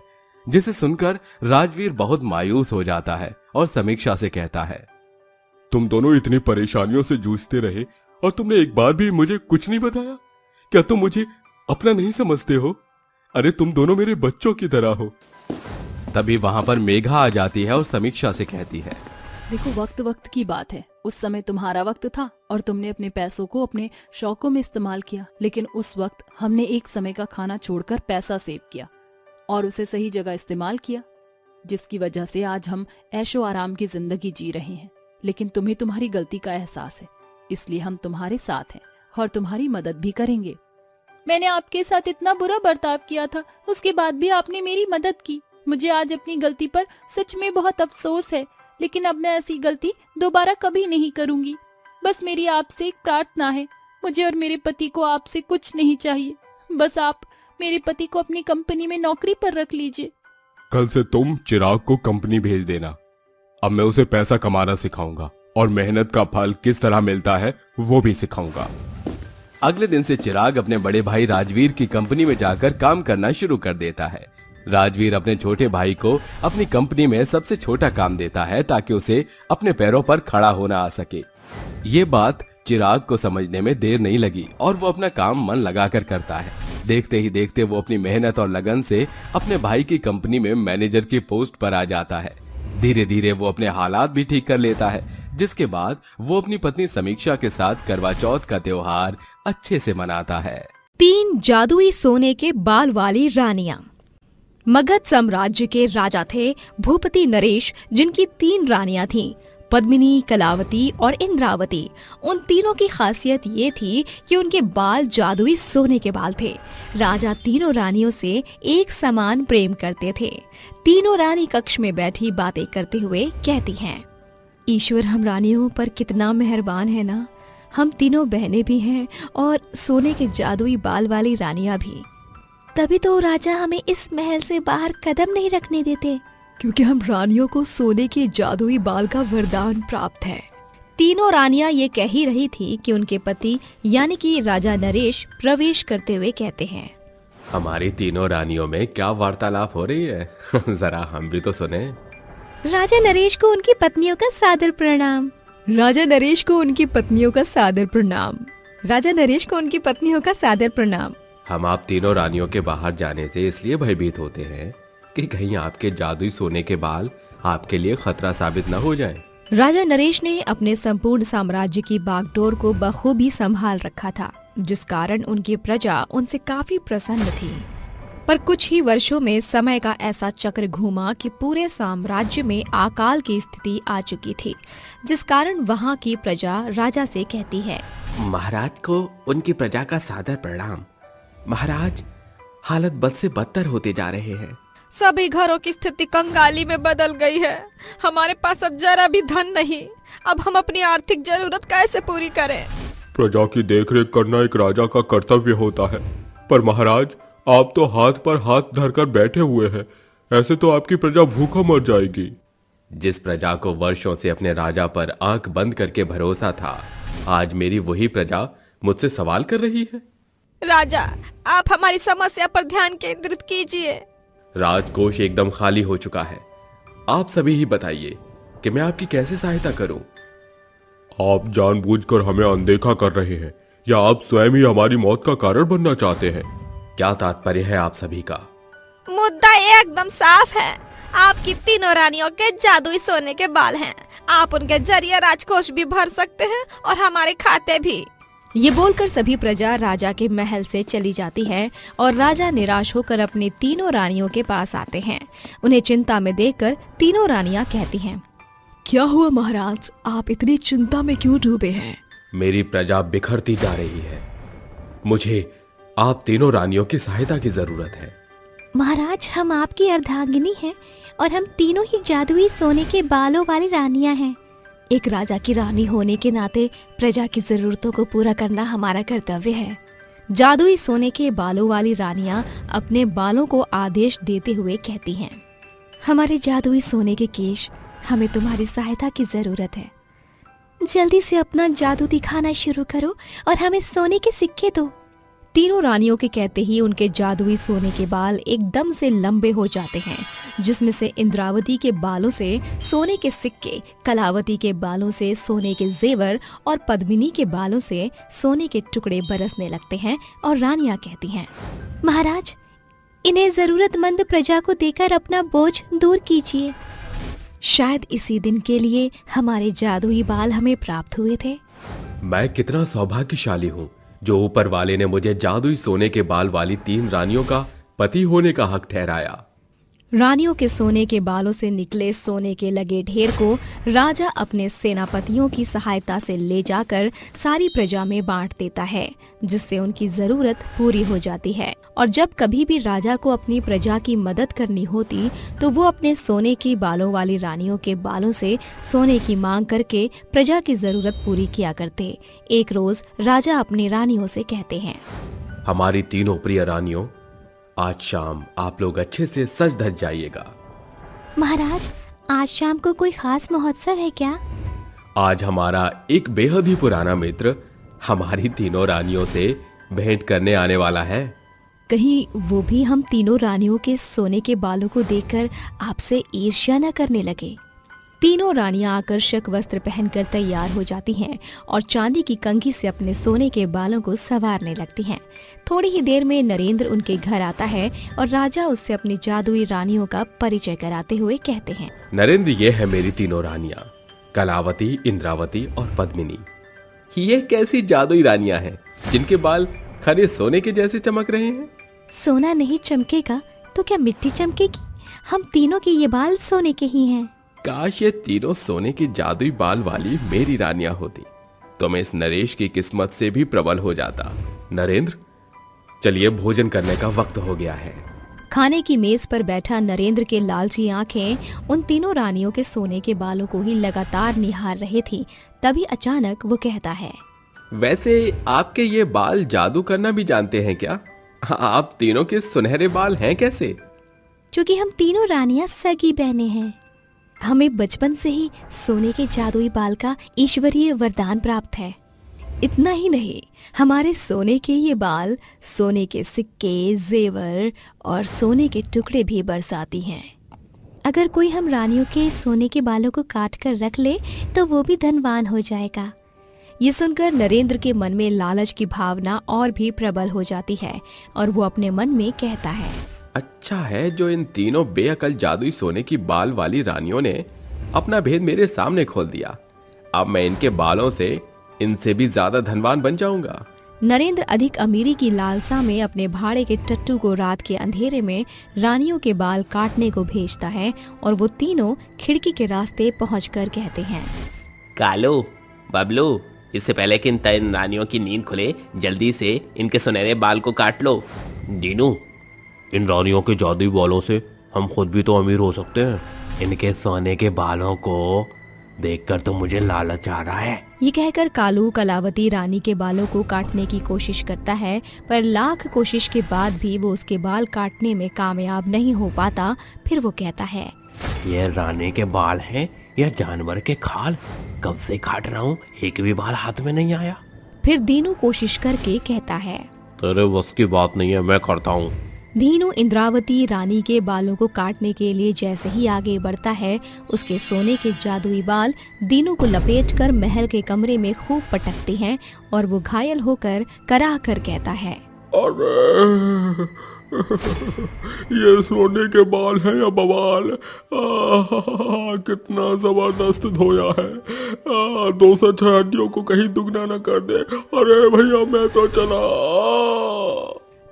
जिसे सुनकर राजवीर बहुत मायूस हो जाता है और समीक्षा से कहता है, तुम दोनों इतनी परेशानियों से जूझते रहे और तुमने एक बार भी मुझे कुछ नहीं बताया? क्या तुम मुझे अपना नहीं समझते हो? अरे तुम दोनों मेरे बच्चों की तरह हो। तभी वहां पर मेघा आ जाती है और समीक्षा से कहती है, देखो, वक्त वक्त की बात है। उस समय तुम्हारा वक्त था और तुमने अपने पैसों को अपने शौकों में इस्तेमाल किया, लेकिन उस वक्त हमने एक समय का खाना छोड़कर पैसा सेव किया और उसे सही जगह इस्तेमाल किया, जिसकी वजह से आज हम ऐशो आराम की जिंदगी जी रहे हैं। लेकिन तुम्हें तुम्हारी गलती का एहसास है, इसलिए हम तुम्हारे साथ हैं और तुम्हारी मदद भी करेंगे। मैंने आपके साथ इतना बुरा बर्ताव किया था, उसके बाद भी आपने मेरी मदद की। मुझे आज अपनी गलती पर सच में बहुत अफसोस है, लेकिन अब मैं ऐसी गलती दोबारा कभी नहीं करूंगी। बस मेरी आपसे एक प्रार्थना है, मुझे और मेरे पति को आपसे कुछ नहीं चाहिए। बस आप मेरे पति को अपनी कंपनी में नौकरी पर रख लीजिए। कल से तुम चिराग को कंपनी भेज देना। अब मैं उसे पैसा कमाना सिखाऊंगा और मेहनत का फल किस तरह मिलता है वो भी सिखाऊंगा। अगले दिन से चिराग अपने बड़े भाई राजवीर की कंपनी में जाकर काम करना शुरू कर देता है। राजवीर अपने छोटे भाई को अपनी कंपनी में सबसे छोटा काम देता है, ताकि उसे अपने पैरों पर खड़ा होना आ सके। ये बात चिराग को समझने में देर नहीं लगी और वो अपना काम मन लगाकर करता है। देखते ही देखते वो अपनी मेहनत और लगन से अपने भाई की कंपनी में मैनेजर की पोस्ट पर आ जाता है। धीरे धीरे वो अपने हालात भी ठीक कर लेता है, जिसके बाद वो अपनी पत्नी समीक्षा के साथ करवा चौथ का त्योहार अच्छे से मनाता है। 3 जादुई सोने के बाल वाली रानियां। मगध साम्राज्य के राजा थे भूपति नरेश, जिनकी 3 रानियां थीं, पद्मिनी, कलावती और इंद्रावती। उन तीनों की खासियत ये थी कि उनके बाल जादुई सोने के बाल थे। राजा तीनों रानियों से एक समान प्रेम करते थे। तीनों रानी कक्ष में बैठी बातें करते हुए कहती हैं, ईश्वर हम रानियों पर कितना मेहरबान है ना। हम तीनों बहनें भी हैं और सोने के जादुई बाल वाली रानियां भी। तभी तो राजा हमें इस महल से बाहर कदम नहीं रखने देते, क्योंकि हम रानियों को सोने के जादुई बाल का वरदान प्राप्त है। तीनों रानियां ये कह ही रही थी कि उनके पति यानी कि राजा नरेश प्रवेश करते हुए कहते हैं, हमारी तीनों रानियों में क्या वार्तालाप हो रही है? जरा हम भी तो सुने। राजा नरेश को उनकी पत्नियों का सादर प्रणाम। राजा नरेश को उनकी पत्नियों का सादर प्रणाम। राजा नरेश को उनकी पत्नियों का सादर प्रणाम। हम आप तीनों रानियों के बाहर जाने से इसलिए भयभीत होते हैं कि कहीं आपके जादुई सोने के बाल आपके लिए खतरा साबित न हो जाएं। राजा नरेश ने अपने संपूर्ण साम्राज्य की बागडोर को बखूबी संभाल रखा था, जिस कारण उनकी प्रजा उनसे काफी प्रसन्न थी। पर कुछ ही वर्षों में समय का ऐसा चक्र घूमा कि पूरे साम्राज्य में अकाल की स्थिति आ चुकी थी, जिस कारण वहाँ की प्रजा राजा से कहती है, महाराज को उनकी प्रजा का सादर प्रणाम। महाराज, हालत बद से बदतर होते जा रहे हैं। सभी घरों की स्थिति कंगाली में बदल गई है। हमारे पास अब जरा भी धन नहीं। अब हम अपनी आर्थिक जरूरत कैसे पूरी करें? प्रजा की देखरेख करना एक राजा का कर्तव्य होता है, पर महाराज आप तो हाथ पर हाथ धरकर बैठे हुए हैं। ऐसे तो आपकी प्रजा भूखा मर जाएगी। जिस प्रजा को वर्षों से अपने राजा पर आंख बंद करके भरोसा था, आज मेरी वही प्रजा मुझसे सवाल कर रही है। राजा, आप हमारी समस्या पर ध्यान केंद्रित कीजिए। राजकोष एकदम खाली हो चुका है। आप सभी ही बताइए कि मैं आपकी कैसे सहायता करूं। आप जानबूझकर हमें अनदेखा कर रहे हैं या आप स्वयं ही हमारी मौत का कारण बनना चाहते हैं? क्या तात्पर्य है आप सभी का? मुद्दा एकदम साफ है। आपकी तीनों रानियों के जादुई सोने के बाल हैं। आप उनके जरिए राजकोष भी भर सकते हैं और हमारे खाते भी। ये बोलकर सभी प्रजा राजा के महल से चली जाती है और राजा निराश होकर अपनी तीनों रानियों के पास आते हैं। उन्हें चिंता में देखकर तीनों रानियां कहती हैं, क्या हुआ महाराज, आप इतनी चिंता में क्यों डूबे हैं? मेरी प्रजा बिखरती जा रही है। मुझे आप तीनों रानियों की सहायता की जरूरत है। महाराज, हम आपकी अर्धांगिनी हैं और हम तीनों ही जादुई सोने के बालों वाली रानियां हैं। एक राजा की रानी होने के नाते प्रजा की जरूरतों को पूरा करना हमारा कर्तव्य है। जादुई सोने के बालों वाली रानियां अपने बालों को आदेश देते हुए कहती हैं, हमारे जादुई सोने के केश, हमें तुम्हारी सहायता की जरूरत है। जल्दी से अपना जादू दिखाना शुरू करो और हमें सोने के सिक्के दो। तीनों रानियों के कहते ही उनके जादुई सोने के बाल एकदम से लंबे हो जाते हैं, जिसमें से इंद्रावती के बालों से सोने के सिक्के, कलावती के बालों से सोने के जेवर और पद्मिनी के बालों से सोने के टुकड़े बरसने लगते हैं। और रानियां कहती हैं, महाराज, इन्हें जरूरतमंद प्रजा को देकर अपना बोझ दूर कीजिए। शायद इसी दिन के लिए हमारे जादुई बाल हमें प्राप्त हुए थे। मैं कितना सौभाग्यशाली हूँ जो ऊपर वाले ने मुझे जादुई सोने के बाल वाली 3 रानियों का पति होने का हक ठहराया। रानियों के सोने के बालों से निकले सोने के लगे ढेर को राजा अपने सेनापतियों की सहायता से ले जाकर सारी प्रजा में बांट देता है, जिससे उनकी जरूरत पूरी हो जाती है। और जब कभी भी राजा को अपनी प्रजा की मदद करनी होती तो वो अपने सोने की बालों वाली रानियों के बालों से सोने की मांग करके प्रजा की जरूरत पूरी किया करते। एक रोज राजा अपनी रानियों से कहते हैं, हमारी तीनों प्रिय रानियों, आज शाम आप लोग अच्छे से सज धज जाइएगा। महाराज, आज शाम को कोई खास महोत्सव है क्या? आज हमारा एक बेहद ही पुराना मित्र हमारी तीनों रानियों से भेंट करने आने वाला है। कहीं वो भी हम तीनों रानियों के सोने के बालों को देखकर आपसे ईर्ष्या न करने लगे। तीनों रानियां आकर्षक वस्त्र पहनकर तैयार हो जाती हैं और चांदी की कंघी से अपने सोने के बालों को संवारने लगती हैं। थोड़ी ही देर में नरेंद्र उनके घर आता है और राजा उससे अपनी जादुई रानियों का परिचय कराते हुए कहते हैं, नरेंद्र, ये है मेरी तीनों रानियां, कलावती, इंद्रावती और पद्मिनी। ये कैसी जादुई रानियां हैं जिनके बाल खरे सोने के जैसे चमक रहे हैं? सोना नहीं चमकेगा तो क्या मिट्टी चमकेगी? हम तीनों के ये बाल सोने के ही हैं। काश ये तीनों सोने की जादुई बाल वाली मेरी रानियां होती तो मैं इस नरेश की किस्मत से भी प्रबल हो जाता। नरेंद्र, चलिए भोजन करने का वक्त हो गया है। खाने की मेज पर बैठा नरेंद्र के लालची आंखें उन तीनों रानियों के सोने के बालों को ही लगातार निहार रही थी। तभी अचानक वो कहता है, वैसे आपके ये बाल जादू करना भी जानते हैं क्या? आप तीनों के सुनहरे बाल हैं कैसे? क्योंकि हम तीनों रानियां सगी बहनें हैं। हमें बचपन से ही सोने के जादुई बाल का ईश्वरीय वरदान प्राप्त है। इतना ही नहीं, हमारे सोने के ये बाल सोने के सिक्के, जेवर और सोने के टुकड़े भी बरसाती हैं। अगर कोई हम रानियों के सोने के बालों को काट कर रख ले तो वो भी धनवान हो जाएगा। ये सुनकर नरेंद्र के मन में लालच की भावना और भी प्रबल हो जाती है और वो अपने मन में कहता है, अच्छा है जो इन तीनों बेअकल जादुई सोने की बाल वाली रानियों ने अपना भेद मेरे सामने खोल दिया। अब मैं इनके बालों से इनसे भी ज्यादा धनवान बन जाऊंगा। नरेंद्र अधिक अमीरी की लालसा में अपने भाड़े के टट्टू को रात के अंधेरे में रानियों के बाल काटने को भेजता है और वो तीनों खिड़की के रास्ते पहुंचकर कहते हैं, कालू, बबलू, इससे पहले कि इन 3 रानियों की नींद खुले जल्दी से इनके सुनहरे बाल को काट लो। दीनू, इन रानियों के जादुई बालों से हम खुद भी तो अमीर हो सकते हैं। इनके सोने के बालों को देखकर तो मुझे लालच आ रहा है। ये कहकर कालू कलावती रानी के बालों को काटने की कोशिश करता है, पर लाख कोशिश के बाद भी वो उसके बाल काटने में कामयाब नहीं हो पाता। फिर वो कहता है, ये रानी के बाल हैं या जानवर के खाल? कब से काट रहा हूँ, एक भी बाल हाथ में नहीं आया। फिर दीनू कोशिश करके कहता है, तेरे बस की बात नहीं है, मैं करता हूँ। दीनू इंद्रावती रानी के बालों को काटने के लिए जैसे ही आगे बढ़ता है, उसके सोने के जादुई बाल दीनू को लपेटकर महल के कमरे में खूब पटकते हैं और वो घायल होकर कराह कर कहता है, अरे ये सोने के बाल हैं या बवाल? कितना जबरदस्त धोया है। 206 हड्डियों को कहीं दुगना न कर दे। अरे भैया मैं तो चला।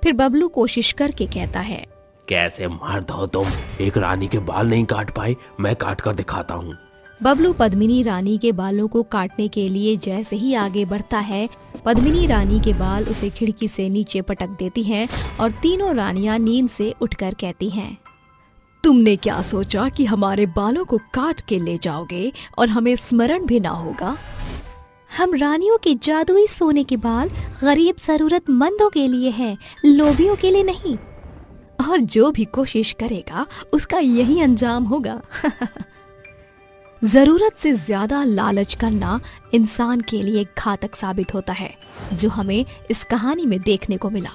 फिर बबलू कोशिश करके कहता है, कैसे मर्द हो तुम, एक रानी के बाल नहीं काट पाए, मैं काट कर दिखाता हूँ। बबलू पद्मिनी रानी के बालों को काटने के लिए जैसे ही आगे बढ़ता है, पद्मिनी रानी के बाल उसे खिड़की से नीचे पटक देती हैं और तीनों रानियां नींद से उठकर कहती हैं, तुमने क्या सोचा कि हमारे बालों को काट के ले जाओगे और हमें स्मरण भी ना होगा? हम रानियों के जादुई सोने के बाल गरीब जरूरतमंदों के लिए हैं, लोभियों के लिए नहीं। और जो भी कोशिश करेगा उसका यही अंजाम होगा। जरूरत से ज्यादा लालच करना इंसान के लिए घातक साबित होता है, जो हमें इस कहानी में देखने को मिला।